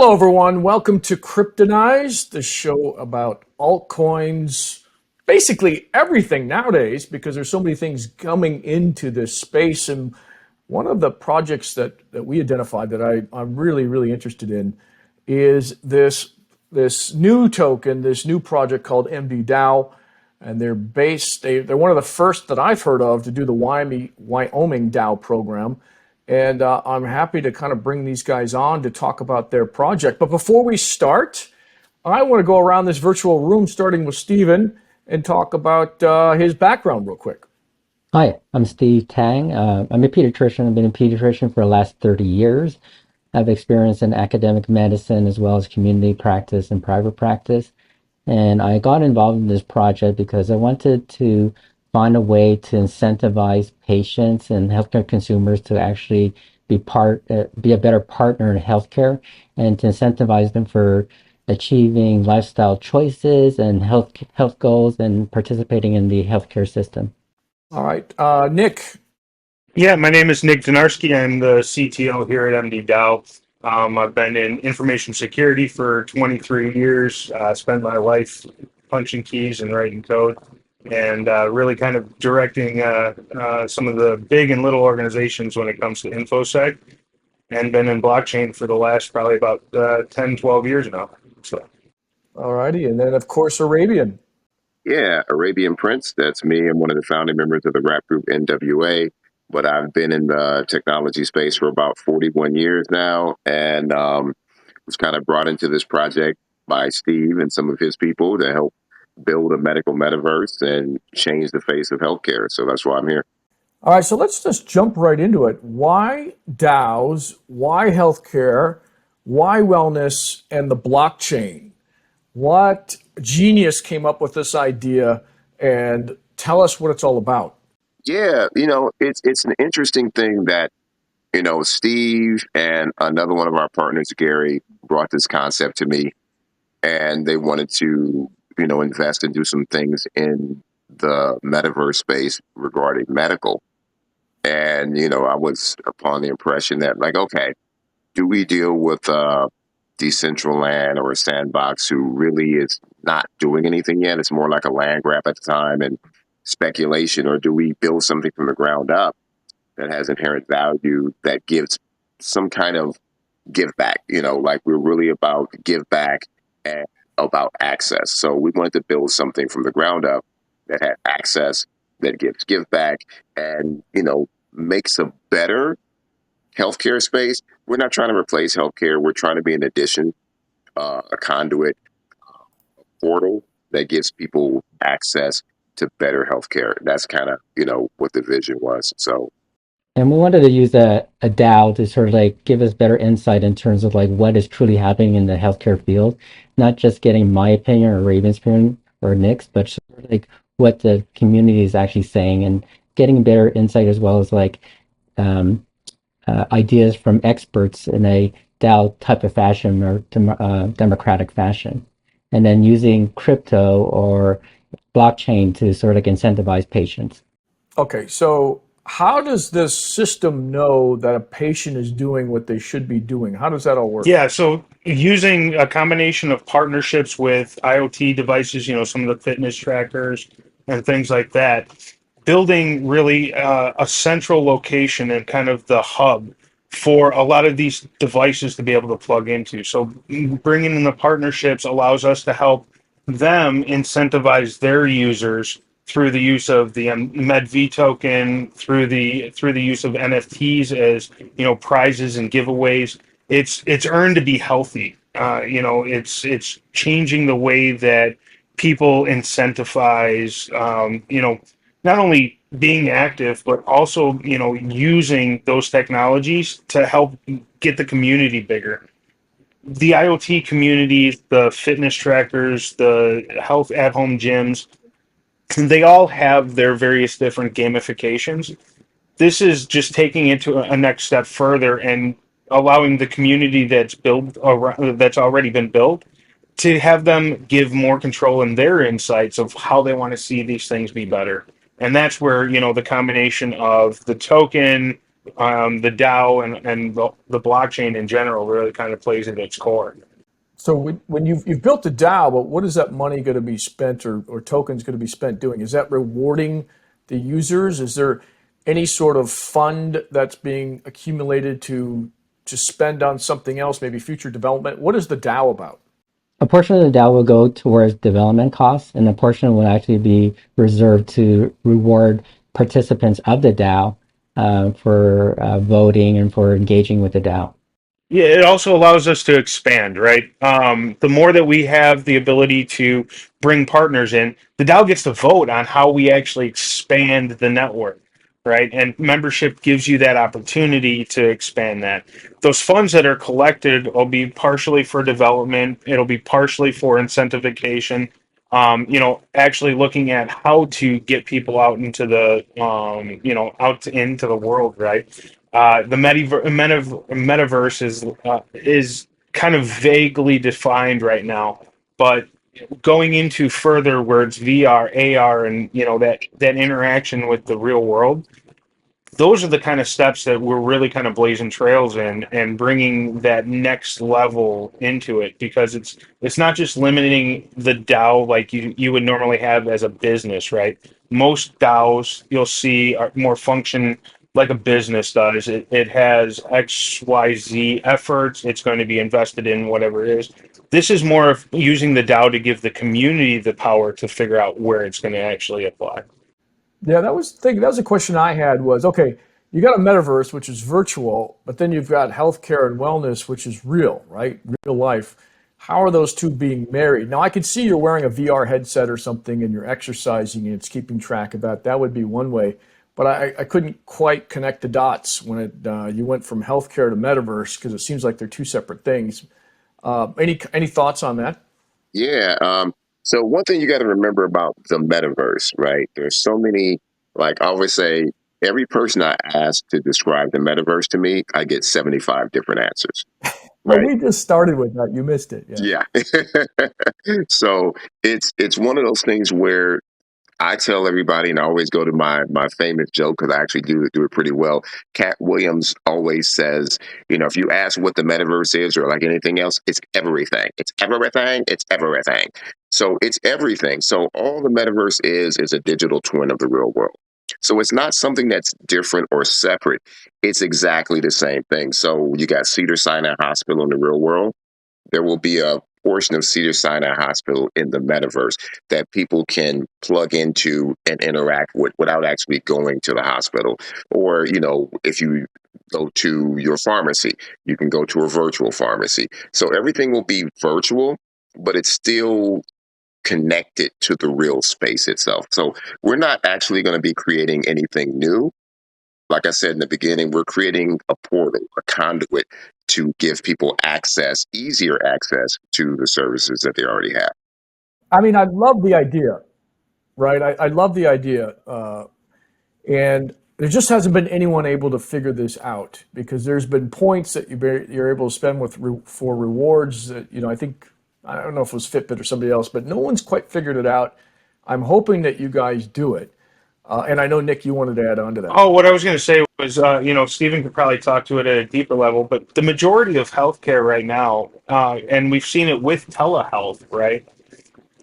Hello, everyone. Welcome to Kryptonize, the show about altcoins, basically everything nowadays, because there's so many things coming into this space. And one of the projects that we identified that I'm really interested in is this new token, this new project called MD Dow. And they're one of the first that I've heard of to do the Wyoming Dow program. And I'm happy to kind of bring these guys on to talk about their project. But before we start, I want to go around this virtual room, starting with Steven, and talk about his background real quick. Hi, I'm Steve Tang. I'm a pediatrician. I've been a pediatrician for the last 30 years. I have experience in academic medicine as well as community practice and private practice. And I got involved in this project because I wanted to find a way to incentivize patients and healthcare consumers to actually be a better partner in healthcare, and to incentivize them for achieving lifestyle choices and health goals and participating in the healthcare system. All right, Nick. Yeah, my name is Nick Donarski. I'm the CTO here at MD Dow. I've been in information security for 23 years, spent my life punching keys and writing code, and really kind of directing some of the big and little organizations when it comes to InfoSec, and been in blockchain for the last probably about 10, 12 years now. So. All righty, and then of course Arabian. Yeah, Arabian Prince, that's me. I'm one of the founding members of the rap group NWA, but I've been in the technology space for about 41 years now, and was kind of brought into this project by Steve and some of his people to help build a medical metaverse and change the face of healthcare. So that's why I'm here. All right, so let's just jump right into it. Why DAOs? Why healthcare? Why wellness and the blockchain? What genius came up with this idea, and tell us what it's all about. Yeah, it's an interesting thing that, Steve and another one of our partners, Gary, brought this concept to me, and they wanted to, invest and do some things in the metaverse space regarding medical. And, I was upon the impression that, like, okay, do we deal with Decentraland or a sandbox who really is not doing anything yet? It's more like a land grab at the time and speculation. Or do we build something from the ground up that has inherent value that gives some kind of give back? Like, we're really about give back and about access. So we wanted to build something from the ground up that had access, that gives give back, and, makes a better healthcare space. We're not trying to replace healthcare. We're trying to be an addition, a conduit, a portal that gives people access to better healthcare. That's kind of, what the vision was. So, And we wanted to use a DAO to sort of like give us better insight in terms of like what is truly happening in the healthcare field, not just getting my opinion or Raven's opinion or Nick's, but sort of like what the community is actually saying, and getting better insight as well as like ideas from experts in a DAO type of fashion or democratic fashion, and then using crypto or blockchain to sort of like incentivize patients. Okay, so how does this system know that a patient is doing what they should be doing? How does that all work? Yeah, so using a combination of partnerships with IoT devices, some of the fitness trackers and things like that, building really a central location and kind of the hub for a lot of these devices to be able to plug into. So bringing in the partnerships allows us to help them incentivize their users through the use of the MedV token, through the use of NFTs as prizes and giveaways. It's earned to be healthy. It's changing the way that people incentivize. Not only being active, but also using those technologies to help get the community bigger. The IoT communities, the fitness trackers, the health at-home gyms, they all have their various different gamifications. This is just taking it to a next step further and allowing the community that's already been built to have them give more control in their insights of how they want to see these things be better. And that's where, the combination of the token, the DAO and the blockchain in general really kind of plays at its core. So when you've built a DAO, but what is that money going to be spent or tokens going to be spent doing? Is that rewarding the users? Is there any sort of fund that's being accumulated to spend on something else, maybe future development? What is the DAO about? A portion of the DAO will go towards development costs, and a portion will actually be reserved to reward participants of the DAO for voting and for engaging with the DAO. Yeah, it also allows us to expand, right? The more that we have the ability to bring partners in, the DAO gets to vote on how we actually expand the network, right? And membership gives you that opportunity to expand that. Those funds that are collected will be partially for development, it'll be partially for incentivization. Actually looking at how to get people out into the, into the world, right? The metaverse is kind of vaguely defined right now, but going into further where it's VR, AR, and that interaction with the real world, those are the kind of steps that we're really kind of blazing trails in and bringing that next level into it, because it's not just limiting the DAO like you would normally have as a business, right? Most DAOs you'll see are more function like a business does. It has XYZ efforts. It's going to be invested in whatever it is. This is more of using the DAO to give the community the power to figure out where it's going to actually apply. Yeah, that was a question I had was, okay, you got a metaverse, which is virtual, but then you've got healthcare and wellness, which is real, right? Real life. How are those two being married? Now, I could see you're wearing a VR headset or something and you're exercising and it's keeping track of that. That would be one way. But I couldn't quite connect the dots when you went from healthcare to metaverse, because it seems like they're two separate things. Any thoughts on that? Yeah. So one thing you got to remember about the metaverse, right? There's so many, like I always say, every person I ask to describe the metaverse to me, I get 75 different answers, Well, right? we just started with that. You missed it. Yeah. Yeah. So it's one of those things where I tell everybody, and I always go to my famous joke because I actually do it pretty well. Cat Williams always says, if you ask what the metaverse is or like anything else, it's everything. It's everything. It's everything. So it's everything. So all the metaverse is a digital twin of the real world. So it's not something that's different or separate. It's exactly the same thing. So you got Cedars-Sinai Hospital in the real world. There will be a portion of Cedars-Sinai Hospital in the metaverse that people can plug into and interact with without actually going to the hospital. Or, if you go to your pharmacy, you can go to a virtual pharmacy. So everything will be virtual, but it's still connected to the real space itself. So we're not actually going to be creating anything new. Like I said in the beginning, we're creating a portal, a conduit to give people easier access to the services that they already have. I mean, I love the idea, right? I love the idea. And there just hasn't been anyone able to figure this out, because there's been points that you're able to spend for rewards that, I don't know if it was Fitbit or somebody else, but no one's quite figured it out. I'm hoping that you guys do it. And I know, Nick, you wanted to add on to that. Oh, what I was going to say was, Stephen could probably talk to it at a deeper level, but the majority of healthcare right now, and we've seen it with telehealth, right?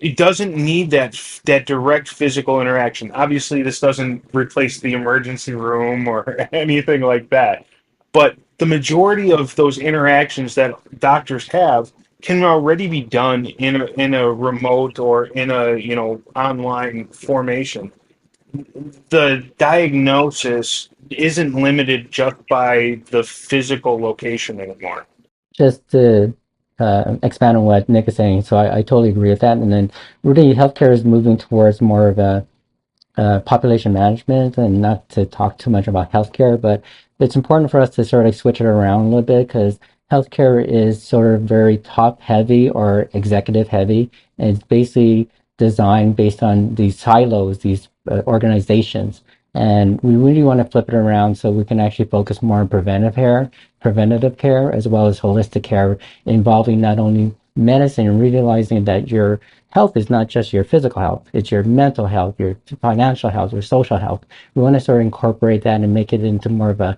It doesn't need that direct physical interaction. Obviously, this doesn't replace the emergency room or anything like that, but the majority of those interactions that doctors have can already be done in a remote or in a online formation. The diagnosis isn't limited just by the physical location anymore. Just to expand on what Nick is saying, so I totally agree with that. And then really, healthcare is moving towards more of a population management, and not to talk too much about healthcare, but it's important for us to sort of switch it around a little bit, because healthcare is sort of very top heavy or executive heavy, and it's basically designed based on these silos, these organizations. And we really want to flip it around so we can actually focus more on preventative care, as well as holistic care, involving not only medicine and realizing that your health is not just your physical health, it's your mental health, your financial health, your social health. We want to sort of incorporate that and make it into more of a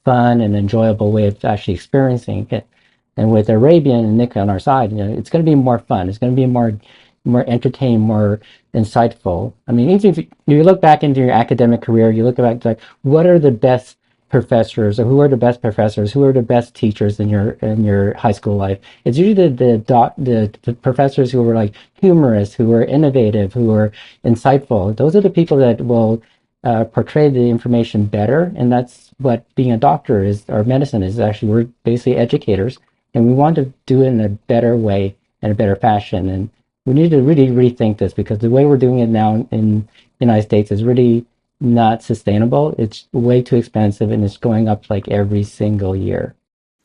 fun and enjoyable way of actually experiencing it. And with Arabian and Nick on our side, it's going to be more fun. It's going to be more entertaining, more insightful. I mean, even if you look back into your academic career, you look back like what are the best professors, or who are the best professors, who are the best teachers in your high school life? It's usually the professors who were like humorous, who were innovative, who were insightful. Those are the people that will portray the information better, and that's what being a doctor is, or medicine is. Actually, we're basically educators, and we want to do it in a better way and a better fashion. And we need to really rethink this, because the way we're doing it now in the United States is really not sustainable. It's way too expensive, and it's going up like every single year.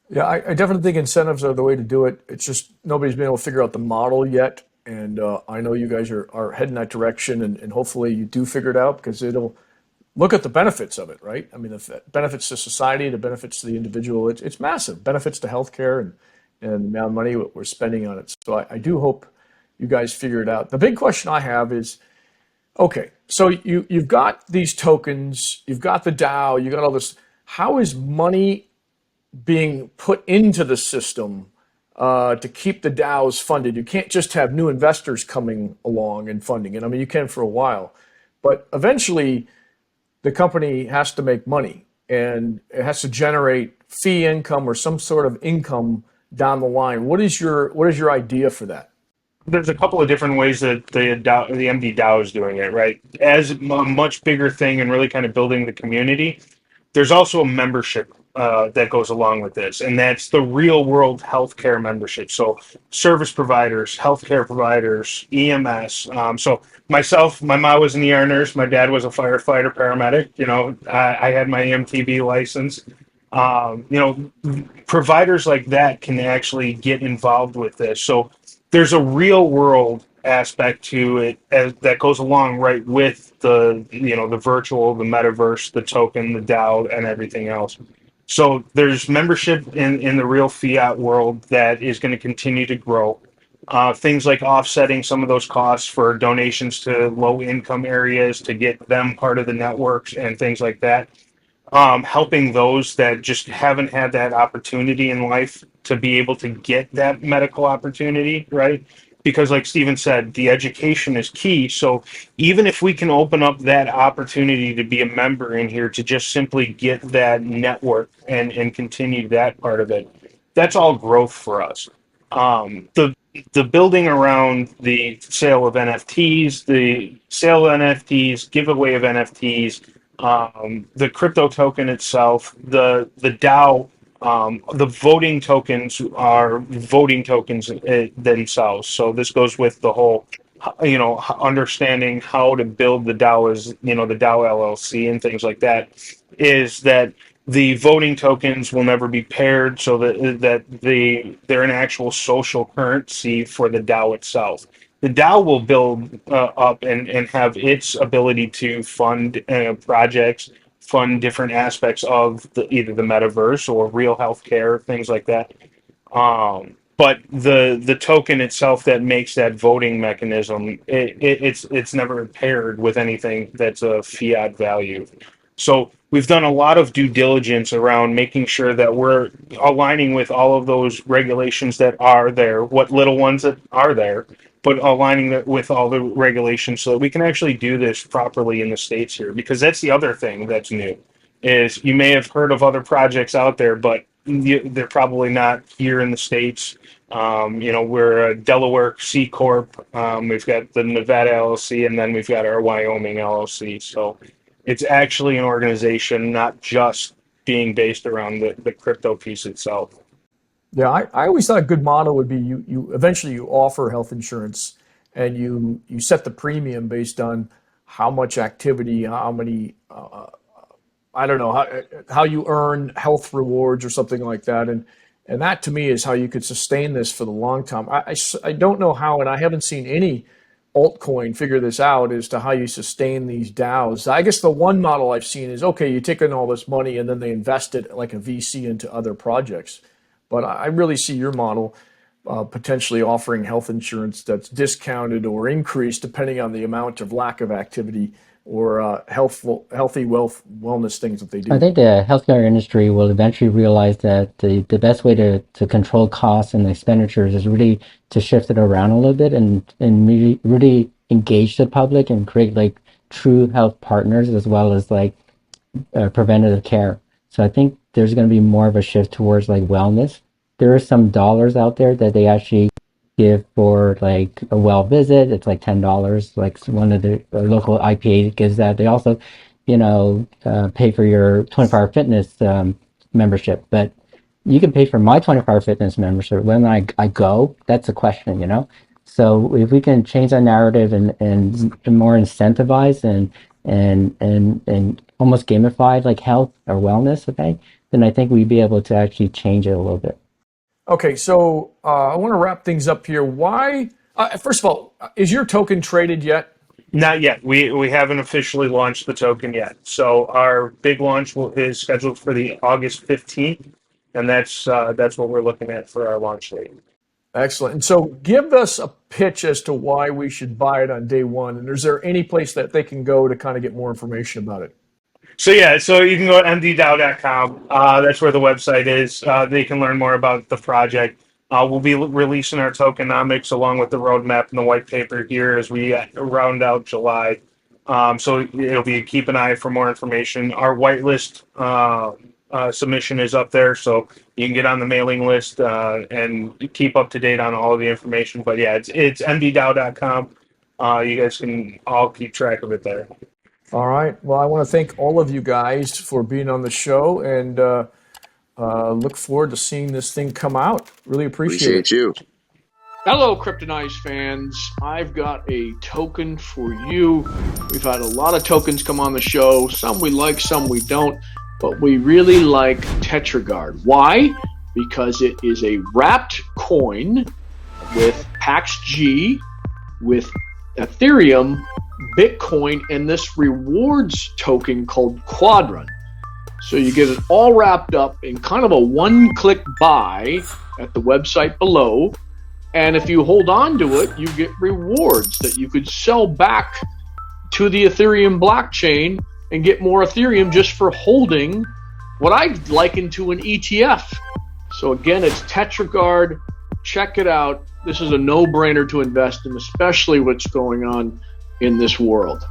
Yeah, I definitely think incentives are the way to do it. It's just nobody's been able to figure out the model yet. And I know you guys are heading that direction, and hopefully you do figure it out, because it'll look at the benefits of it, right? I mean, the benefits to society, the benefits to the individual, it's massive. Benefits to healthcare and the amount of money we're spending on it. So I do hope you guys figure it out. The big question I have is, okay, so you've got these tokens, you've got the DAO, you got all this. How is money being put into the system to keep the DAOs funded? You can't just have new investors coming along and funding it. I mean, you can for a while, but eventually the company has to make money, and it has to generate fee income or some sort of income down the line. What is your idea for that? There's a couple of different ways that the MD Dow is doing it, right? As a much bigger thing and really kind of building the community, there's also a membership that goes along with this, and that's the real world healthcare membership. So service providers, healthcare providers, EMS. So myself, my mom was an ER nurse, my dad was a firefighter paramedic. I had my EMTB license. Providers like that can actually get involved with this. So there's a real world aspect to it that goes along right with the virtual, the metaverse, the token, the DAO, and everything else. So there's membership in the real fiat world that is going to continue to grow. Things like offsetting some of those costs for donations to low income areas to get them part of the networks and things like that, helping those that just haven't had that opportunity in life to be able to get that medical opportunity, right? Because, like Steven said, the education is key. So, even if we can open up that opportunity to be a member in here to just simply get that network and continue that part of it, that's all growth for us. The building around the sale of NFTs, the sale of NFTs, giveaway of NFTs, the crypto token itself, the DAO, the voting tokens are voting tokens themselves. So this goes with the whole, understanding how to build the DAO as the DAO LLC and things like that. Is that the voting tokens will never be paired, so they're an actual social currency for the DAO itself. The DAO will build up and have its ability to fund projects, fund different aspects of either the metaverse or real healthcare, things like that. But the token itself that makes that voting mechanism, it's never paired with anything that's a fiat value. So we've done a lot of due diligence around making sure that we're aligning with all of those regulations that are there, what little ones that are there, but aligning that with all the regulations so that we can actually do this properly in the States here. Because that's the other thing that's new, is you may have heard of other projects out there, but they're probably not here in the States. We're a Delaware C Corp. We've got the Nevada LLC, and then we've got our Wyoming LLC. So it's actually an organization, not just being based around the crypto piece itself. Yeah, I always thought a good model would be you eventually you offer health insurance, and you set the premium based on how much activity, how many I don't know how you earn health rewards or something like that, and that to me is how you could sustain this for the long time. I don't know how, and I haven't seen any altcoin figure this out as to how you sustain these DAOs. I guess the one model I've seen is, okay, you take in all this money and then they invest it like a VC into other projects. But I really see your model potentially offering health insurance that's discounted or increased depending on the amount of lack of activity or healthy wellness things that they do? I think the healthcare industry will eventually realize that the best way to control costs and expenditures is really to shift it around a little bit and really engage the public and create like true health partners as well as like preventative care. So I think there's going to be more of a shift towards like wellness. There are some dollars out there that they actually give for like a well visit. It's like $10. Like one of the local IPA gives that. They also, pay for your 24-hour fitness membership. But you can pay for my 24-hour fitness membership when I go. That's a question. So if we can change that narrative and more incentivize and almost gamify like health or wellness, okay, then I think we'd be able to actually change it a little bit. Okay, so I want to wrap things up here. Why? First of all, is your token traded yet? Not yet. We haven't officially launched the token yet. So our big launch is scheduled for the August 15th, and that's what we're looking at for our launch date. Excellent. And so give us a pitch as to why we should buy it on day one. And is there any place that they can go to kind of get more information about it? So you can go to mddow.com. That's where the website is. They can learn more about the project. We'll be releasing our tokenomics along with the roadmap and the white paper here as we round out July. So it'll be keep an eye for more information. Our whitelist submission is up there, so you can get on the mailing list and keep up to date on all of the information. But yeah, it's mddow.com. You guys can all keep track of it there. All right. Well, I want to thank all of you guys for being on the show, and look forward to seeing this thing come out. Really appreciate it. You. Hello, Kryptonize fans. I've got a token for you. We've had a lot of tokens come on the show. Some we like, some we don't. But we really like Tetragard. Why? Because it is a wrapped coin with Pax G, with Ethereum, Bitcoin, and this rewards token called Quadrant. So you get it all wrapped up in kind of a one-click buy at the website below. And if you hold on to it, you get rewards that you could sell back to the Ethereum blockchain and get more Ethereum just for holding what I'd liken to an ETF. So again, it's Tetragard. Check it out. This is a no-brainer to invest in, especially what's going on in this world.